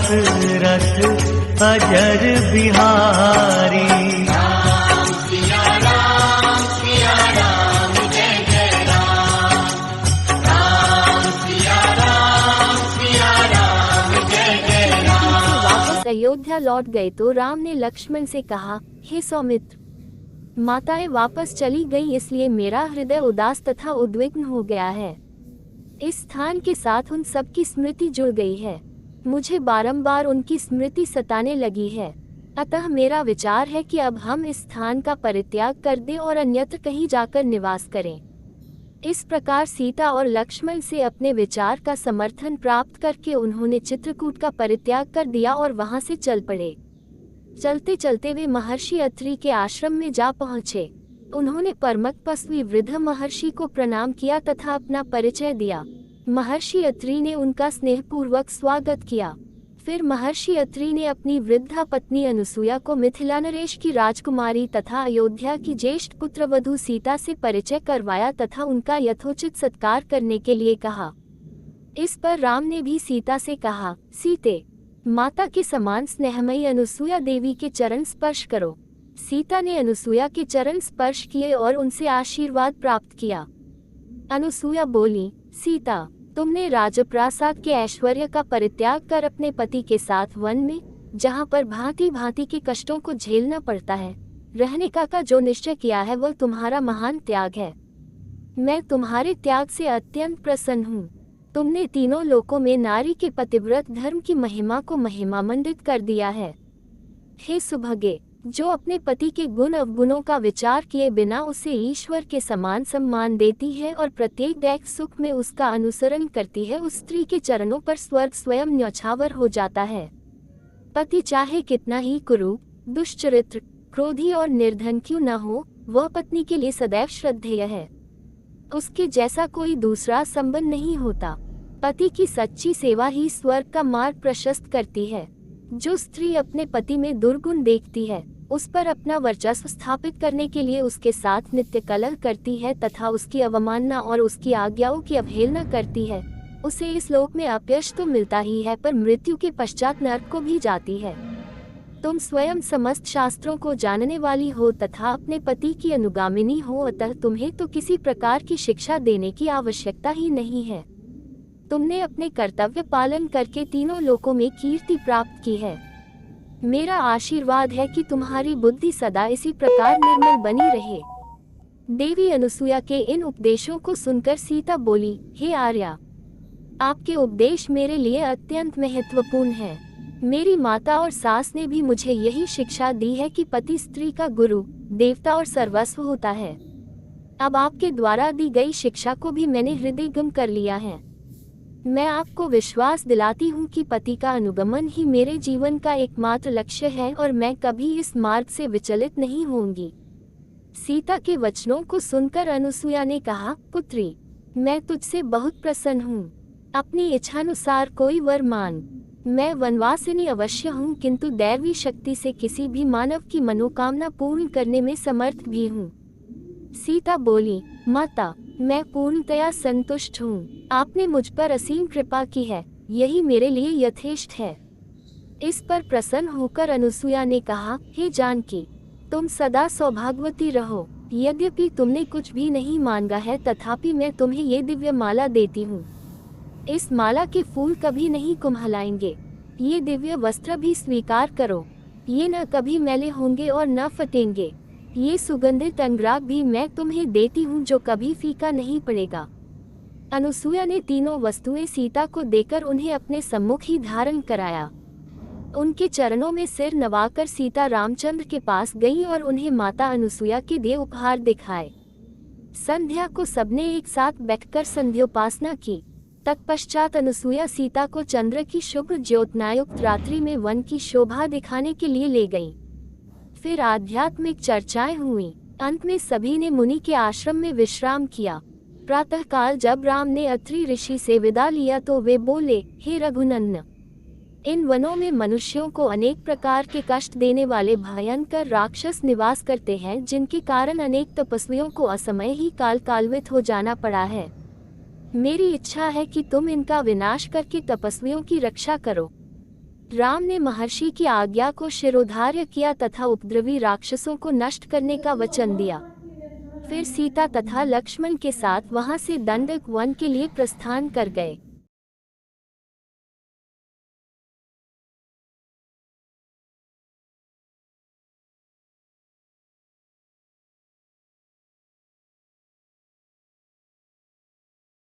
दशरथ अजर बिहारी। राम सिया राम जय जय राम। राम सिया राम जय जय राम। वापस अयोध्या लौट गए तो राम ने लक्ष्मण से कहा, हे सौमित्र, माताएं वापस चली गई इसलिए मेरा हृदय उदास तथा उद्विग्न हो गया है। इस स्थान के साथ उन सब की स्मृति जुड़ गई है। मुझे बारंबार उनकी स्मृति सताने लगी है। अतः मेरा विचार है कि अब हम इस स्थान का परित्याग कर दें और अन्यत्र कहीं जाकर निवास करें। इस प्रकार सीता और लक्ष्मण से अपने विचार का समर्थन प्राप्त करके उन्होंने चित्रकूट का परित्याग कर दिया और वहां से चल पड़े। चलते चलते वे महर्षि अत्रि के आश्रम में जा पहुंचे। उन्होंने परमतपस्वी वृद्ध महर्षि को प्रणाम किया तथा अपना परिचय दिया। महर्षि अत्रि ने उनका स्नेहपूर्वक स्वागत किया। फिर महर्षि अत्रि ने अपनी वृद्धा पत्नी अनुसुया को मिथिला नरेश की राजकुमारी तथा अयोध्या की ज्येष्ठ पुत्रवधू सीता से परिचय करवाया तथा उनका यथोचित सत्कार करने के लिए कहा। इस पर राम ने भी सीता से कहा, सीते, माता के समान स्नेहमयी अनुसुया देवी के चरण स्पर्श करो। सीता ने अनुसुया के चरण स्पर्श किए और उनसे आशीर्वाद प्राप्त किया। अनुसुया बोली, सीता, तुमने राजप्रासाद के ऐश्वर्य का परित्याग कर अपने पति के साथ वन में, जहाँ पर भांति भांति के कष्टों को झेलना पड़ता है, रहने का जो निश्चय किया है वह तुम्हारा महान त्याग है। मैं तुम्हारे त्याग से अत्यंत प्रसन्न हूँ। तुमने तीनों लोकों में नारी के पतिव्रत धर्म की महिमा को महिमामंडित कर दिया है। हे सुभगे, जो अपने पति के गुण अवगुणों का विचार किए बिना उसे ईश्वर के समान सम्मान देती है और प्रत्येक दैहिक सुख में उसका अनुसरण करती है, उस स्त्री के चरणों पर स्वर्ग स्वयं न्यौछावर हो जाता है। पति चाहे कितना ही कुरूप, दुष्चरित्र, क्रोधी और निर्धन क्यों न हो, वह पत्नी के लिए सदैव श्रद्धेय है। उसके जैसा कोई दूसरा संबंध नहीं होता। पति की सच्ची सेवा ही स्वर्ग का मार्ग प्रशस्त करती है। जो स्त्री अपने पति में दुर्गुण देखती है, उस पर अपना वर्चस्व स्थापित करने के लिए उसके साथ नित्य कलह करती है तथा उसकी अवमानना और उसकी आज्ञाओं की अवहेलना करती है, उसे इस लोक में अपयश तो मिलता ही है पर मृत्यु के पश्चात नरक को भी जाती है। तुम स्वयं समस्त शास्त्रों को जानने वाली हो तथा अपने पति की अनुगामिनी हो, अतः तुम्हें तो किसी प्रकार की शिक्षा देने की आवश्यकता ही नहीं है। तुमने अपने कर्तव्य पालन करके तीनों लोकों में कीर्ति प्राप्त की है। मेरा आशीर्वाद है कि तुम्हारी बुद्धि सदा इसी प्रकार निर्मल बनी रहे। देवी अनुसुया के इन उपदेशों को सुनकर सीता बोली, हे आर्या, आपके उपदेश मेरे लिए अत्यंत महत्वपूर्ण है। मेरी माता और सास ने भी मुझे यही शिक्षा दी है कि पति स्त्री का गुरु, देवता और सर्वस्व होता है। अब आपके द्वारा दी गई शिक्षा को भी मैंने हृदयगम कर लिया है। मैं आपको विश्वास दिलाती हूँ कि पति का अनुगमन ही मेरे जीवन का एकमात्र लक्ष्य है और मैं कभी इस मार्ग से विचलित नहीं होंगी। सीता के वचनों को सुनकर अनुसुया ने कहा, पुत्री, मैं तुझसे बहुत प्रसन्न हूँ। अपनी इच्छानुसार कोई वर मांग। मैं वनवासिनी अवश्य हूँ, किंतु दैवी शक्ति से किसी भी मानव की मनोकामना पूर्ण करने में समर्थ भी हूँ। सीता बोली, माता, मैं पूर्णतया संतुष्ट हूँ। आपने मुझ पर असीम कृपा की है, यही मेरे लिए यथेष्ट है। इस पर प्रसन्न होकर अनुसुया ने कहा, हे जानकी, तुम सदा सौभाग्यवती रहो। यद्यपि तुमने कुछ भी नहीं मांगा है, तथापि मैं तुम्हें ये दिव्य माला देती हूँ। इस माला के फूल कभी नहीं कुम्हलाएंगे। ये दिव्य वस्त्र भी स्वीकार करो। ये न कभी मैले होंगे और न फटेंगे। ये सुगंधित अंगराग भी मैं तुम्हें देती हूँ, जो कभी फीका नहीं पड़ेगा। अनुसुया ने तीनों वस्तुएं सीता को देकर उन्हें अपने सम्मुख ही धारण कराया। उनके चरणों में सिर नवाकर सीता रामचंद्र के पास गई और उन्हें माता अनुसुया के दिए उपहार दिखाए। संध्या को सबने एक साथ बैठकर संध्योपासना की। तत्पश्चात अनुसुया सीता को चंद्र की शुभ्र ज्योत्नायुक्त रात्रि में वन की शोभा दिखाने के लिए ले गई। फिर आध्यात्मिक चर्चाएं हुई। अंत में सभी ने मुनि के आश्रम में विश्राम किया। प्रातःकाल जब राम ने अत्रि ऋषि से विदा लिया तो वे बोले, हे रघुनंदन, इन वनों में मनुष्यों को अनेक प्रकार के कष्ट देने वाले भयंकर राक्षस निवास करते हैं, जिनके कारण अनेक तपस्वियों को असमय ही कालवित हो जाना पड़ा है। मेरी इच्छा है कि तुम इनका विनाश करके तपस्वियों की रक्षा करो। राम ने महर्षि की आज्ञा को शिरोधार्य किया तथा उपद्रवी राक्षसों को नष्ट करने का वचन दिया। फिर सीता तथा लक्ष्मण के साथ वहां से दंडक वन के लिए प्रस्थान कर गए।